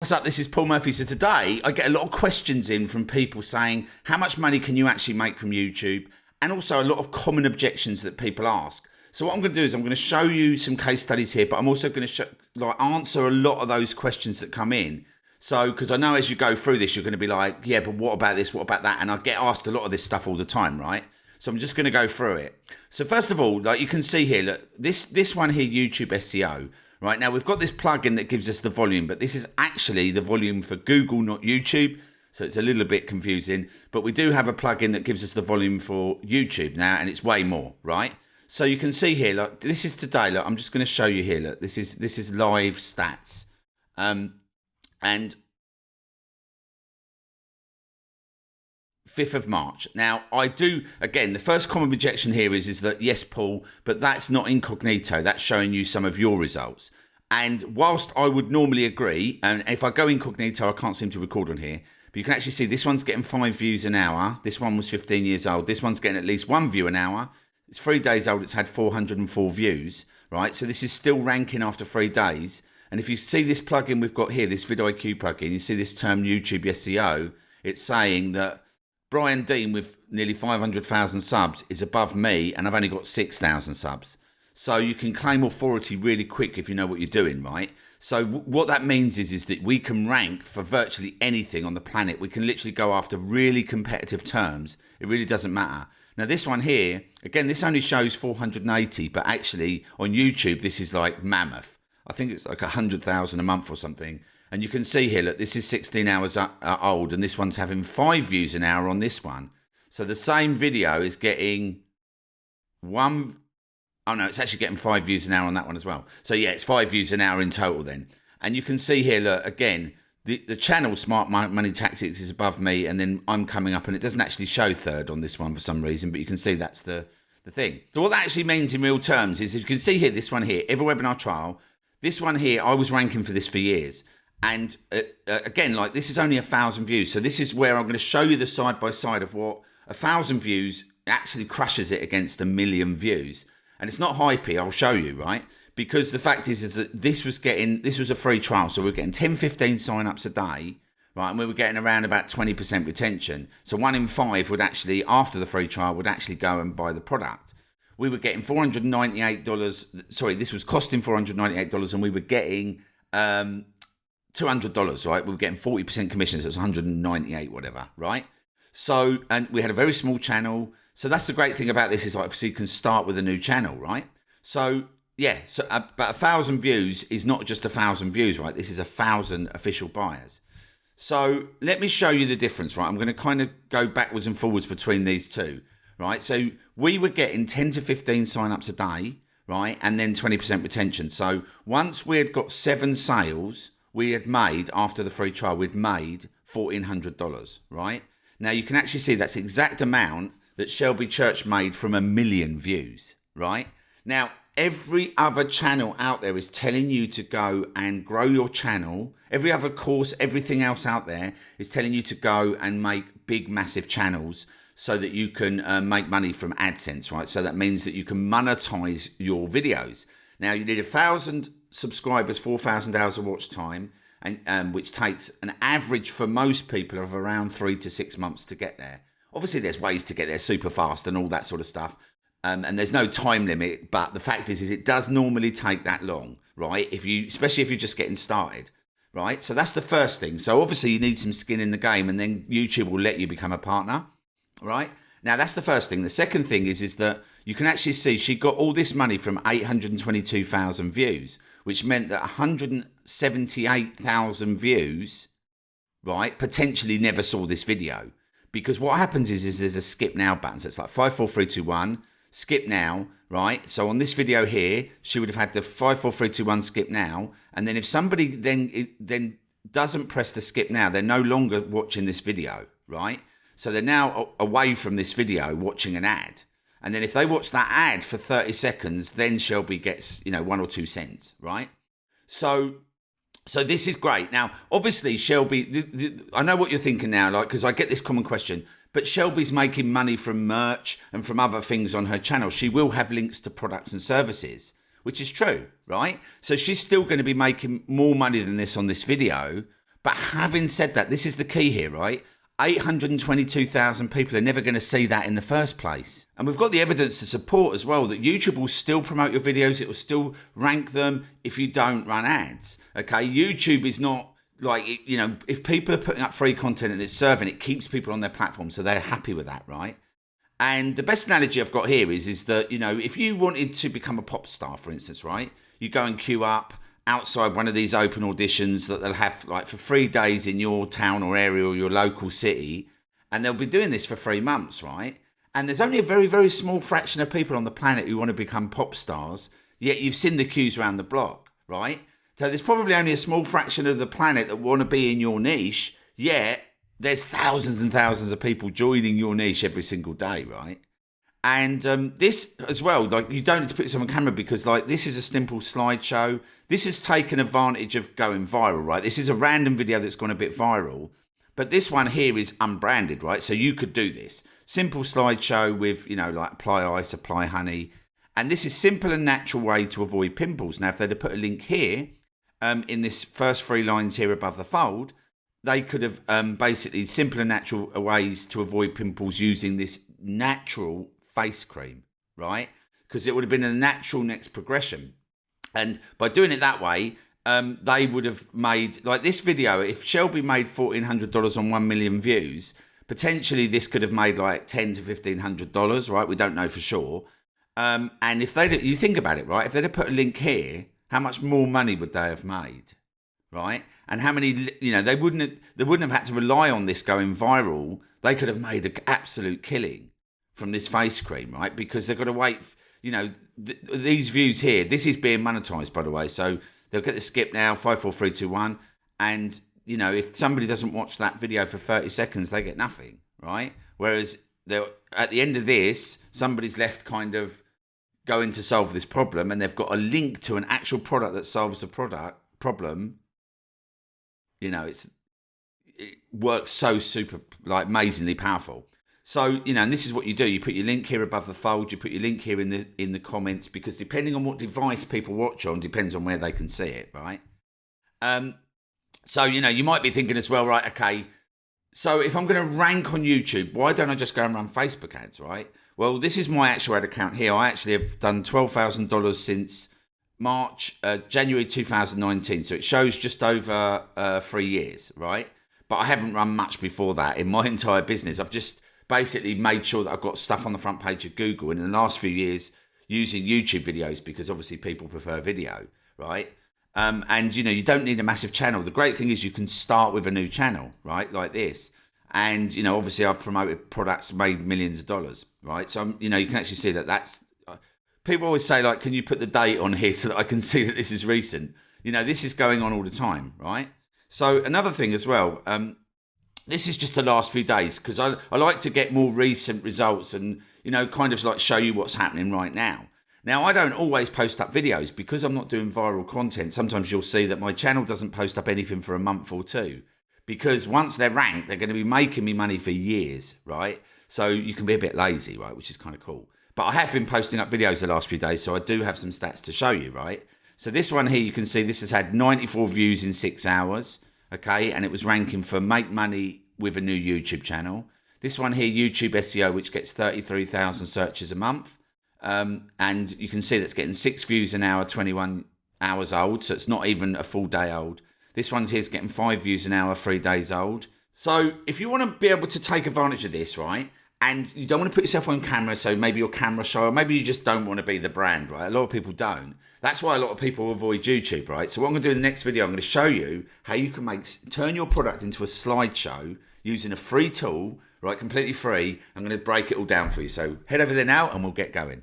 What's up? This is Paul Murphy. So today I get a lot of questions in from people saying, how much money can you actually make from YouTube? And also a lot of common objections that people ask. So what I'm going to do is I'm going to show you some case studies here, but I'm also going to answer a lot of those questions that come in. So, because I know as you go through this, you're going to be like, yeah, but what about this? What about that? And I get asked a lot of this stuff all the time, right? So I'm just going to go through it. So first of all, like you can see here, look, this one here, YouTube SEO. Right, now we've got this plugin that gives us the volume, but this is actually the volume for Google, not YouTube. So it's a little bit confusing, but we do have a plugin that gives us the volume for YouTube now, and it's way more, right? So you can see here, look, this is today. Look, I'm just going to show you here. Look, this is live stats, and 5th of March. Now, I do, again, the first common objection here is that, yes, Paul, but that's not incognito. That's showing you some of your results. And whilst I would normally agree, and if I go incognito, I can't seem to record on here, but you can actually see this one's getting 5 views an hour. This one was 15 years old. This one's getting at least 1 view an hour. It's 3 days old. It's had 404 views, right? So this is still ranking after 3 days. And if you see this plugin we've got here, this vidIQ plugin, you see this term YouTube SEO, it's saying that Brian Dean with nearly 500,000 subs is above me, and I've only got 6,000 subs. So you can claim authority really quick if you know what you're doing, right? So what that means is that we can rank for virtually anything on the planet. We can literally go after really competitive terms. It really doesn't matter. Now this one here, again, this only shows 480, but actually on YouTube, this is like mammoth. I think it's like 100,000 a month or something. And you can see here, look, this is 16 hours old, and this one's having 5 views an hour on this one. So the same video is getting it's actually getting 5 views an hour on that one as well. So yeah, it's 5 views an hour in total then. And you can see here, look, again, the channel Smart Money Tactics is above me, and then I'm coming up, and it doesn't actually show third on this one for some reason, but you can see that's the thing. So what that actually means in real terms is, you can see here, this one here, every webinar trial, this one here, I was ranking for this for years. And again, like this is only 1,000 views. So this is where I'm going to show you the side by side of what 1,000 views actually crushes it against 1 million views. And it's not hypey, I'll show you, right? Because the fact is that this was a free trial. So we were getting 10, 15 sign-ups a day, right? And we were getting around about 20% retention. So 1 in 5 would actually, after the free trial, would actually go and buy the product. We were getting $498. Sorry, this was costing $498, and we were getting $200, right? We were getting 40% commission, so it's 198, whatever, right? So, and we had a very small channel. So that's the great thing about this, is like, obviously you can start with a new channel, right? So yeah, so but 1,000 views is not just 1,000 views, right? This is 1,000 official buyers. So let me show you the difference, right? I'm going to kind of go backwards and forwards between these two, right? So we were getting 10 to 15 signups a day, right? And then 20% retention. So once we had got 7 sales, we had made, after the free trial, we'd made $1,400, right? Now you can actually see that's the exact amount that Shelby Church made from 1 million views, right? Now, every other channel out there is telling you to go and grow your channel. Every other course, everything else out there is telling you to go and make big, massive channels so that you can make money from AdSense, right? So that means that you can monetize your videos. Now, you need 1,000 subscribers, 4,000 hours of watch time, and which takes an average for most people of around 3 to 6 months to get there. Obviously, there's ways to get there super fast and all that sort of stuff, and there's no time limit. But the fact is it does normally take that long, right? Especially if you're just getting started, right? So that's the first thing. So obviously, you need some skin in the game, and then YouTube will let you become a partner, right? Now, that's the first thing. The second thing is that you can actually see she got all this money from 822,000 views, which meant that 178,000 views, right, potentially never saw this video. Because what happens is there's a skip now button. So it's like 5, 4, 3, 2, 1, skip now, right? So on this video here, she would have had the 5, 4, 3, 2, 1 skip now. And then if somebody then doesn't press the skip now, they're no longer watching this video, right? So they're now away from this video watching an ad. And then if they watch that ad for 30 seconds, then Shelby gets, 1 or 2 cents, right? So this is great. Now, obviously, Shelby, I know what you're thinking now, like, because I get this common question, but Shelby's making money from merch and from other things on her channel. She will have links to products and services, which is true, right? So she's still going to be making more money than this on this video, But having said that, this is the key here, right? 822,000 people are never going to see that in the first place. And we've got the evidence to support as well that YouTube will still promote your videos. It will still rank them if you don't run ads. Okay, YouTube is not like, if people are putting up free content and it's serving, it keeps people on their platform. So they're happy with that, right? And the best analogy I've got here is that, if you wanted to become a pop star, for instance, right? You go and queue up outside one of these open auditions that they'll have like for 3 days in your town or area or your local city, and they'll be doing this for 3 months, right? And there's only a very, very small fraction of people on the planet who want to become pop stars, yet you've seen the queues around the block, right? So there's probably only a small fraction of the planet that want to be in your niche, yet there's thousands and thousands of people joining your niche every single day, right? And this as well, like, you don't need to put this on camera because, like, this is a simple slideshow. This has taken advantage of going viral, right? This is a random video that's gone a bit viral. But this one here is unbranded, right? So you could do this. Simple slideshow with, like apply ice, apply honey. And this is simple and natural way to avoid pimples. Now, if they'd have put a link here, in this first 3 lines here above the fold, they could have basically simple and natural ways to avoid pimples using this natural face cream, right? Because it would have been a natural next progression. And by doing it that way, they would have made, like this video, if Shelby made $1,400 on 1 million views, potentially this could have made like $1,000 to $1,500, right? We don't know for sure. And if you think about it, right? If they'd have put a link here, how much more money would they have made, right? And how many, they wouldn't have had to rely on this going viral. They could have made an absolute killing from this face cream, right? Because they've got to wait, these views here, this is being monetized, by the way. So they'll get the skip now, 5, 4, 3, 2, 1. And, if somebody doesn't watch that video for 30 seconds, they get nothing, right? Whereas at the end of this, somebody's left kind of going to solve this problem and they've got a link to an actual product that solves the problem. It works so super, like, amazingly powerful. So, and this is what you do. You put your link here above the fold. You put your link here in the comments, because depending on what device people watch on, depends on where they can see it, right? So, you might be thinking as well, right, okay, so if I'm going to rank on YouTube, why don't I just go and run Facebook ads, right? Well, this is my actual ad account here. I actually have done $12,000 since January 2019. So it shows just over 3 years, right? But I haven't run much before that in my entire business. I've just basically made sure that I've got stuff on the front page of Google, and in the last few years using YouTube videos, because obviously people prefer video, right? And you don't need a massive channel. The great thing is you can start with a new channel, right? Like this. And obviously I've promoted products, made millions of dollars, right? So you can actually see that's people always say, like, can you put the date on here so that I can see that this is recent? This is going on all the time, right? So another thing as well, this is just the last few days, because I like to get more recent results and, kind of like show you what's happening right now. Now, I don't always post up videos because I'm not doing viral content. Sometimes you'll see that my channel doesn't post up anything for a month or two, because once they're ranked, they're going to be making me money for years, right? So you can be a bit lazy, right? Which is kind of cool. But I have been posting up videos the last few days, so I do have some stats to show you, right? So this one here, you can see this has had 94 views in 6 hours. Okay, and it was ranking for make money with a new YouTube channel. This one here, YouTube SEO, which gets 33,000 searches a month. And you can see that's getting 6 views an hour, 21 hours old. So it's not even a full day old. This one's here is getting 5 views an hour, 3 days old. So if you want to be able to take advantage of this, right, and you don't want to put yourself on camera, so maybe you're camera shy, or maybe you just don't want to be the brand, right? A lot of people don't. That's why a lot of people avoid YouTube, right? So what I'm going to do in the next video, I'm going to show you how you can turn your product into a slideshow using a free tool, right? Completely free. I'm going to break it all down for you. So head over there now and we'll get going.